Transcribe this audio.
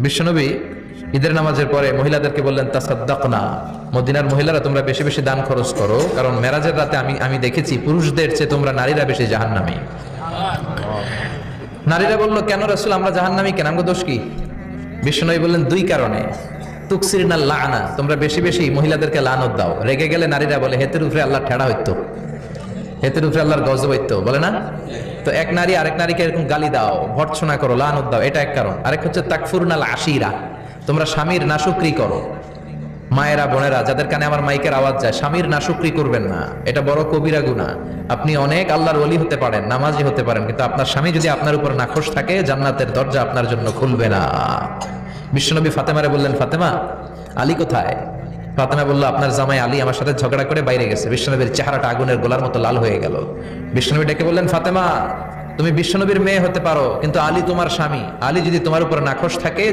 বিশ্বনবী ঈদের নামাজের পরে মহিলাদেরকে বললেন তাসাদ্দাকনা, মদিনার মহিলারা তোমরা বেশি বেশি দান খরচ করো, কারণ মেরাজের রাতে আমি দেখেছি পুরুষদের চেয়ে তোমরা নারীরা বেশি জাহান্নামী। নারীরা বলল, কেন রাসূল আমরা জাহান্নামী কেন, আমগো দোষ কি? বিশ্বনবী বললেন, দুই কারণে। তুকসিরনাল লাআনা, তোমরা বেশি বেশি মহিলাদেরকে লানত দাও। রেগে গেলে নারীরা বলে হেতের উপরে আল্লাহ ঠেড়া হইতো, হেতের উপরে আল্লাহর গজব হইতো, বলে না? তো এক নারী আরেক নারীকে এরকম গালি দাও, ভর্ৎসনা করো, লানত দাও, এটা এক কারণ। আরেক হচ্ছে তাকফুরনাল আশিরা, তোমরা স্বামীর নাশুকরি করো। মায়েরা বোনেরা যাদের কানে আমার মাইকের আওয়াজ যায়, স্বামীর নাশুকরি করবেন না, এটা বড় কবিরা গুনাহ। আপনি অনেক আল্লাহর ওলি হতে পারেন, নামাজি হতে পারেন, কিন্তু আপনার স্বামী যদি আপনার উপর নাখোশ থাকে, জান্নাতের দরজা আপনার জন্য খুলবে না। বিশ্বনবী ফাতেমারে বললেন, ফাতেমা আলী কোথায়? ফাতেমা বলল, আপনার জামাই আলী আমার সাথে ঝগড়া করে বাইরে গেছে। বিশ্বনবীর চেহারাটা আগুনের গোলার মতো লাল হয়ে গেল। বিশ্বনবী ডেকে বললেন, ফাতেমা তুমি বিশ্বনবীর মেয়ে হতে পারো, কিন্তু আলী তোমার স্বামী, আলী যদি তোমার উপর নাখোশ থাকে